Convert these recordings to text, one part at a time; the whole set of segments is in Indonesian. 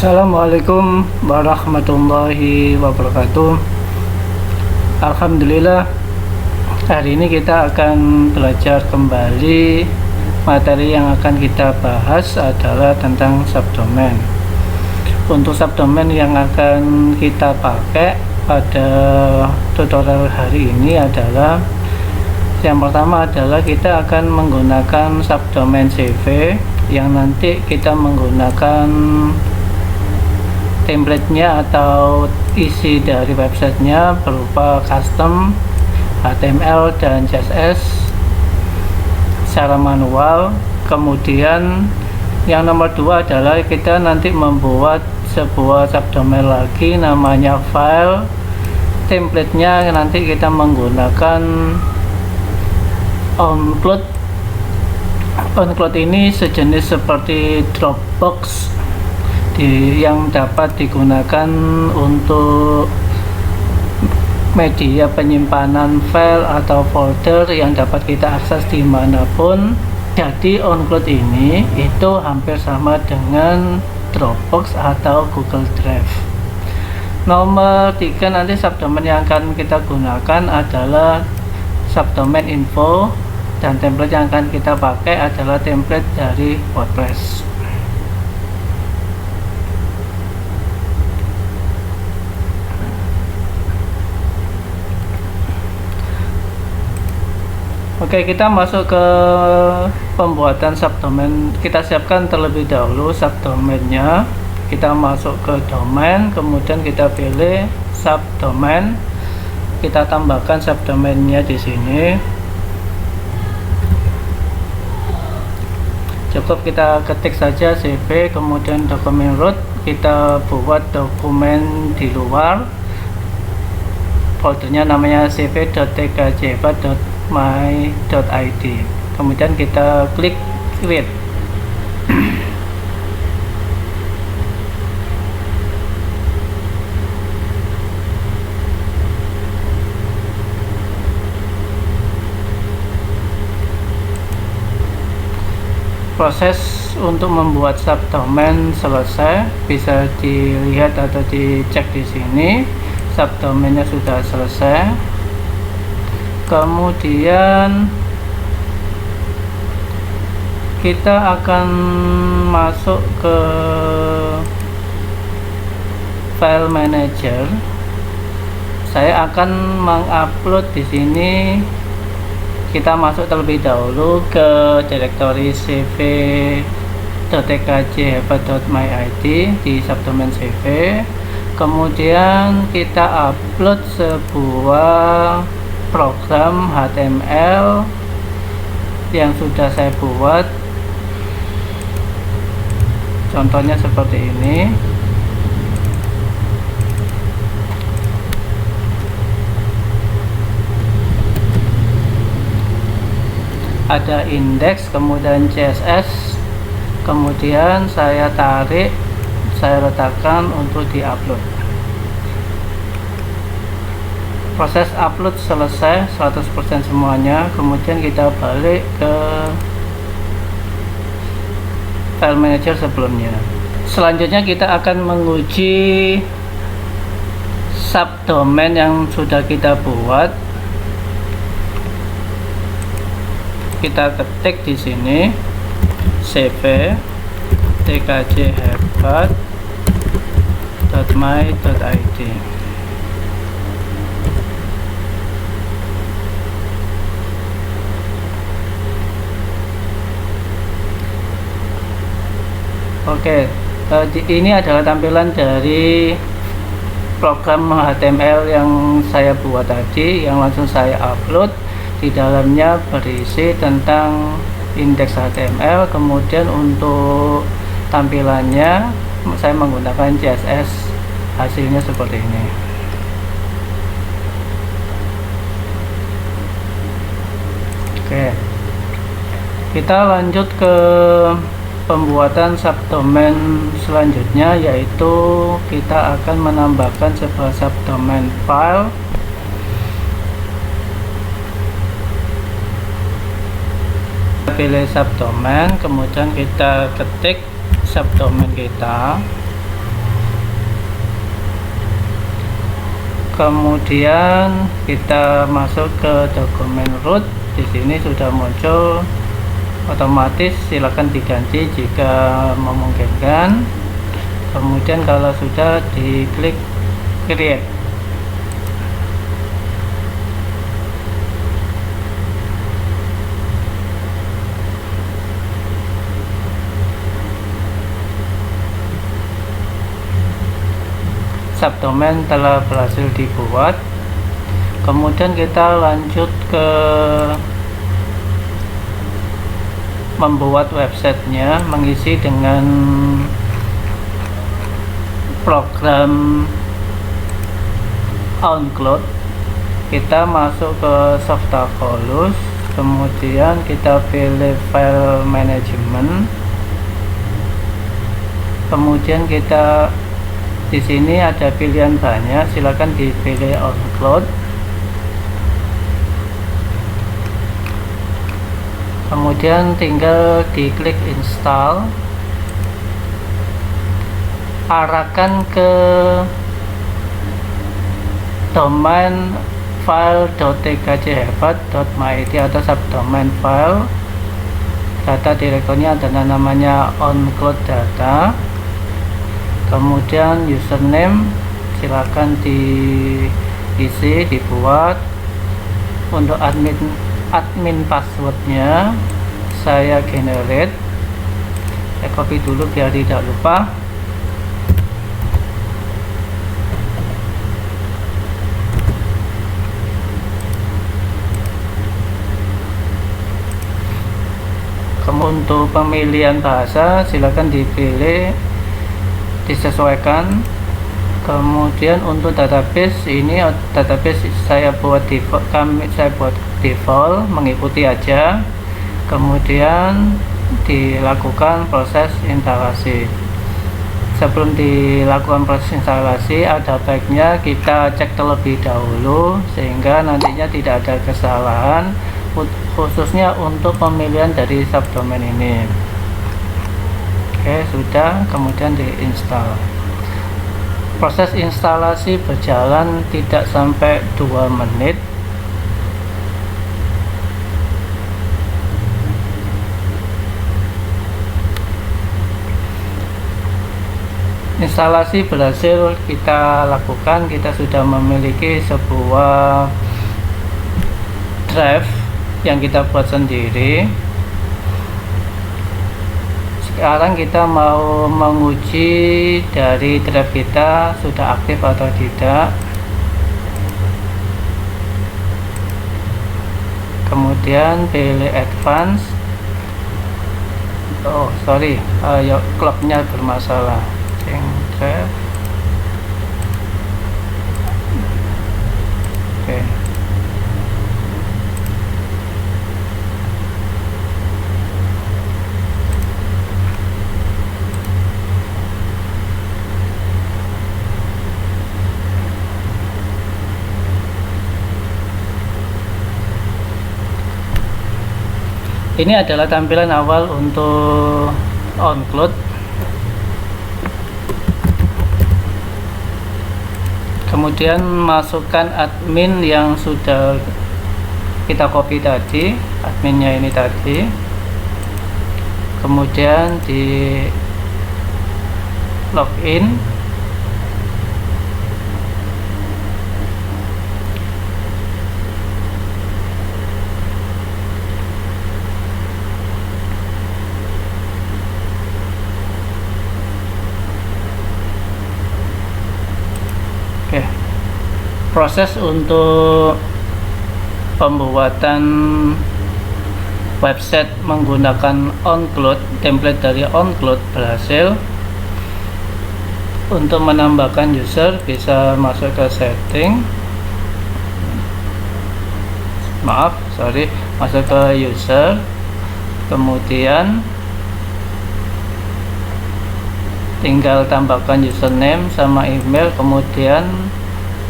Assalamualaikum warahmatullahi wabarakatuh. Alhamdulillah, hari ini kita akan belajar kembali. Materi yang akan kita bahas adalah tentang subdomain. Untuk subdomain yang akan kita pakai pada tutorial hari ini adalah, yang pertama adalah kita akan menggunakan subdomain CV yang nanti kita menggunakan template-nya atau isi dari websitenya berupa custom HTML dan CSS secara manual. Kemudian yang nomor dua adalah kita nanti membuat sebuah subdomain lagi, namanya file. Template-nya nanti kita menggunakan OnCloud. OnCloud ini sejenis seperti Dropbox yang dapat digunakan untuk media penyimpanan file atau folder yang dapat kita akses dimanapun. Jadi OnCloud ini itu hampir sama dengan Dropbox atau Google Drive. Nomor 3 nanti subdomain yang akan kita gunakan adalah subdomain info, dan template yang akan kita pakai adalah template dari WordPress. Oke, kita masuk ke pembuatan subdomain. Kita siapkan terlebih dahulu subdomainnya. Kita masuk ke domain, kemudian kita pilih subdomain. Kita tambahkan subdomainnya di sini. Cukup kita ketik saja CV, kemudian dokumen root. Kita buat dokumen di luar. Foldernya namanya cv.tkjhebat.my.id. Kemudian kita klik create. Proses untuk membuat subdomain selesai, bisa dilihat atau dicek di sini. Subdomainnya sudah selesai. Kemudian kita akan masuk ke file manager. Saya akan mengupload di sini. Kita masuk terlebih dahulu ke direktori cv.tkjhebat.my.id di subdomain CV. Kemudian kita upload sebuah program HTML yang sudah saya buat. Contohnya seperti ini. Ada indeks, kemudian CSS, kemudian saya tarik, saya letakkan untuk diupload. Proses upload selesai 100% semuanya. Kemudian kita balik ke file manager sebelumnya. Selanjutnya kita akan menguji subdomain yang sudah kita buat. Kita ketik di sini cv.tkjhebat.my.id. Oke, ini adalah tampilan dari program HTML yang saya buat tadi, yang langsung saya upload. Di dalamnya berisi tentang indeks HTML. Kemudian untuk tampilannya saya menggunakan CSS. Hasilnya seperti ini. Oke, kita lanjut ke pembuatan subdomain selanjutnya, yaitu kita akan menambahkan sebuah subdomain file. Pilih subdomain, kemudian kita ketik subdomain kita. Kemudian kita masuk ke dokumen root. Di sini sudah muncul otomatis, silakan diganti jika memungkinkan. Kemudian kalau sudah, diklik create. Subdomain telah berhasil dibuat. Kemudian kita lanjut ke membuat websitenya, mengisi dengan program OnCloud. Kita masuk ke Softaculous, kemudian kita pilih file management, kemudian kita di sini ada pilihan banyak, silakan dipilih OnCloud. Kemudian tinggal diklik install, arahkan ke domain file.tkjhebat.myd atau subdomain file. Data direkturnya adalah namanya OnCloud data. Kemudian username silakan diisi, dibuat. Untuk admin passwordnya saya generate, saya copy dulu biar tidak lupa. Kemudian untuk pemilihan bahasa silakan dipilih, disesuaikan. Kemudian untuk database, ini database saya buat default, mengikuti aja. Kemudian dilakukan proses instalasi. Sebelum dilakukan proses instalasi, ada baiknya kita cek terlebih dahulu sehingga nantinya tidak ada kesalahan, khususnya untuk pemilihan dari subdomain ini. Oke, sudah, kemudian diinstal. Proses instalasi berjalan tidak sampai 2 menit. Instalasi berhasil kita lakukan, kita sudah memiliki sebuah drive yang kita buat sendiri. Sekarang kita mau menguji dari drive kita sudah aktif atau tidak. Kemudian pilih advance. Oh sorry, clocknya bermasalah. Drive. Oke. Ini adalah tampilan awal untuk OnCloud. Kemudian masukkan admin yang sudah kita copy tadi, adminnya ini tadi. Kemudian di login. Proses untuk pembuatan website menggunakan OnCloud, template dari OnCloud berhasil. Untuk menambahkan user bisa masuk ke setting, masuk ke user, kemudian tinggal tambahkan username sama email, kemudian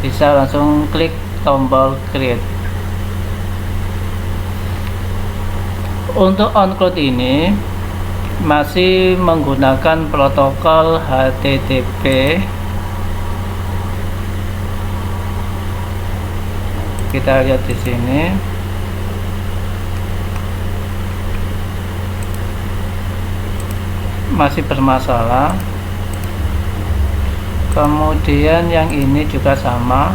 bisa langsung klik tombol create. Untuk OnCloud ini masih menggunakan protokol HTTP kita lihat di sini. Masih bermasalah. Kemudian yang ini juga sama,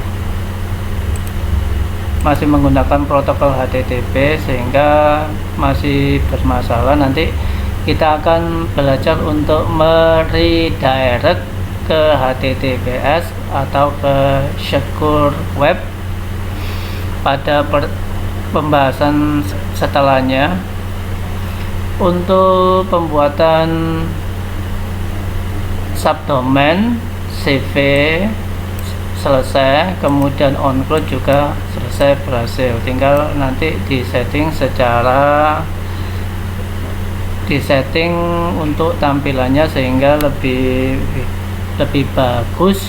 masih menggunakan protokol HTTP sehingga masih bermasalah. Nanti kita akan belajar untuk meredirect ke HTTPS atau ke secure web pada pembahasan setelahnya. Untuk pembuatan subdomain CV selesai, kemudian on-cloud juga selesai, berhasil. Tinggal nanti disetting untuk tampilannya sehingga lebih bagus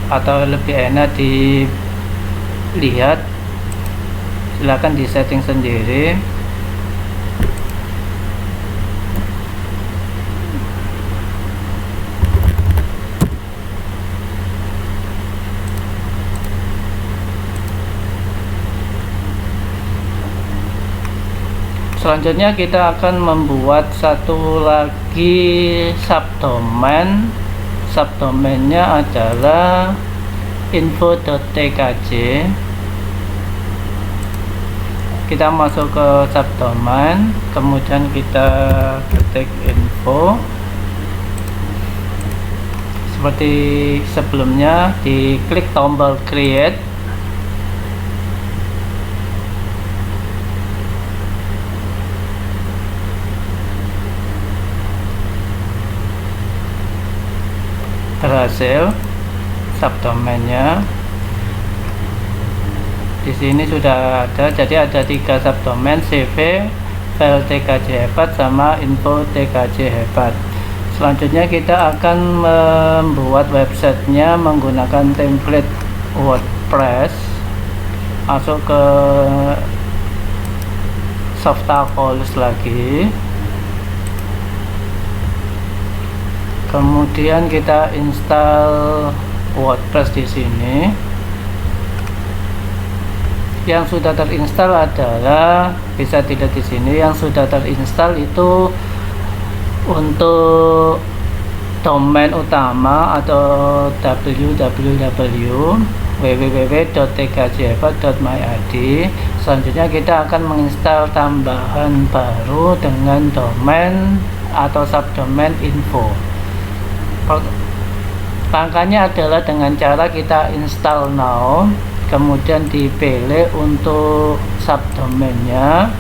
atau lebih enak dilihat. Silahkan disetting sendiri. Selanjutnya kita akan membuat satu lagi subdomain. Subdomainnya adalah info.tkj. Kita masuk ke subdomain, kemudian kita ketik info seperti sebelumnya, diklik tombol create. Berhasil subdomainnya. Di sini sudah ada, jadi ada 3 subdomain: CV, file tkj hebat, sama info tkj hebat. Selanjutnya kita akan membuat websitenya menggunakan template WordPress. Masuk ke Softapolis lagi, kemudian kita install WordPress di sini. Yang sudah terinstall adalah, bisa dilihat di sini, yang sudah terinstall itu untuk domain utama atau www.tkjhebat.myid. Selanjutnya kita akan menginstal tambahan baru dengan domain atau subdomain info. Langkahnya adalah dengan cara kita install now, kemudian dipilih untuk subdomainnya.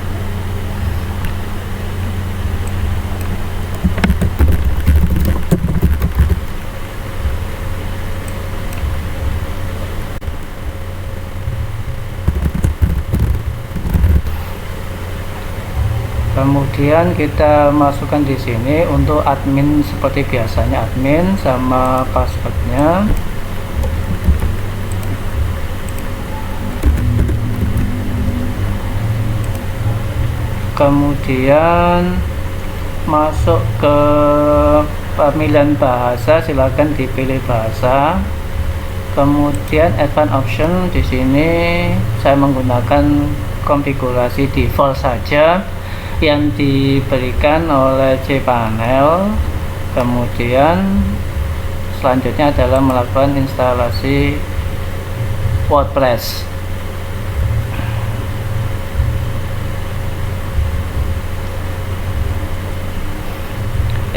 Kemudian kita masukkan di sini untuk admin seperti biasanya, admin sama passwordnya. Kemudian masuk ke pemilihan bahasa, silakan dipilih bahasa. Kemudian advanced option, di sini saya menggunakan konfigurasi default saja yang diberikan oleh cPanel. Kemudian selanjutnya adalah melakukan instalasi WordPress.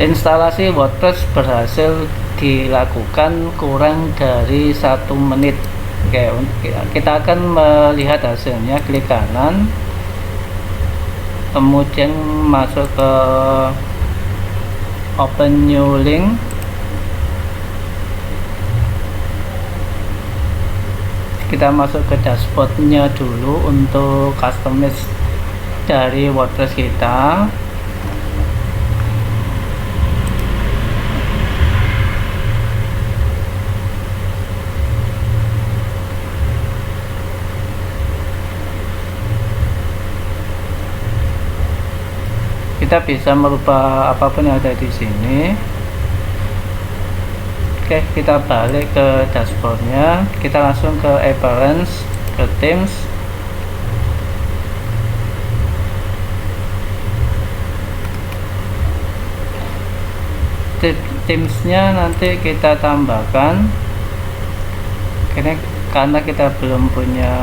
Instalasi WordPress berhasil dilakukan kurang dari 1 menit. Oke, kita akan melihat hasilnya. Klik kanan, kemudian masuk ke open new link. Kita masuk ke dashboardnya dulu untuk customize dari WordPress kita. Kita bisa merubah apapun yang ada di sini. Oke, kita balik ke dashboardnya, kita langsung ke appearance, ke themes. Themesnya nanti kita tambahkan ini karena kita belum punya.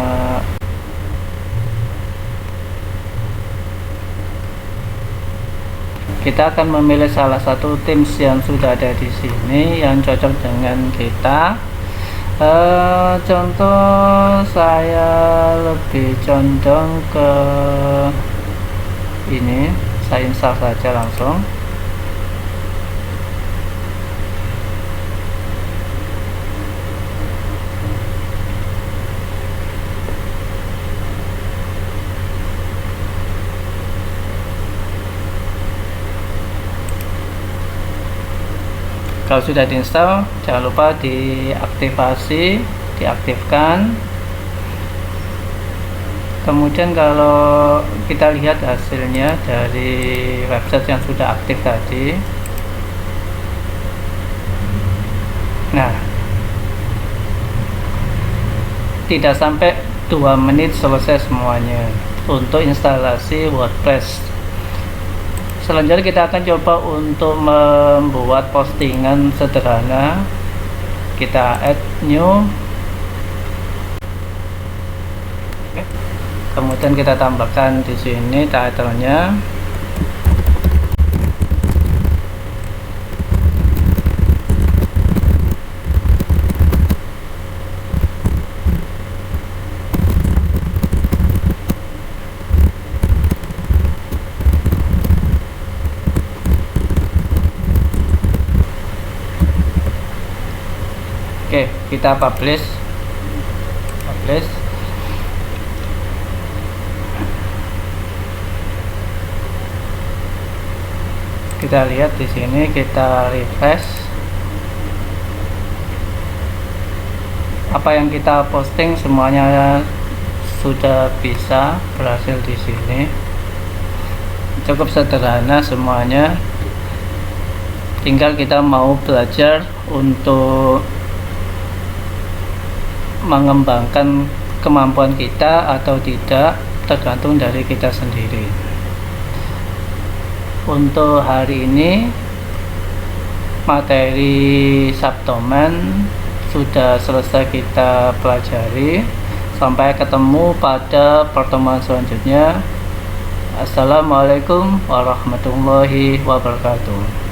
Kita akan memilih salah satu themes yang sudah ada di sini yang cocok dengan kita. Contoh saya lebih condong ke ini, saya install saja langsung. Kalau sudah diinstal, jangan lupa diaktifkan. Kemudian kalau kita lihat hasilnya dari website yang sudah aktif tadi, nah tidak sampai 2 menit selesai semuanya untuk instalasi WordPress. Selanjutnya kita akan coba untuk membuat postingan sederhana. Kita add new, kemudian kita tambahkan di sini title-nya. Oke, kita publish. Kita lihat di sini, kita refresh. Apa yang kita posting semuanya sudah bisa berhasil di sini. Cukup sederhana semuanya. Tinggal kita mau belajar untuk mengembangkan kemampuan kita atau tidak, tergantung dari kita sendiri. Untuk hari ini materi subdomain sudah selesai kita pelajari. Sampai ketemu pada pertemuan selanjutnya. Assalamualaikum warahmatullahi wabarakatuh.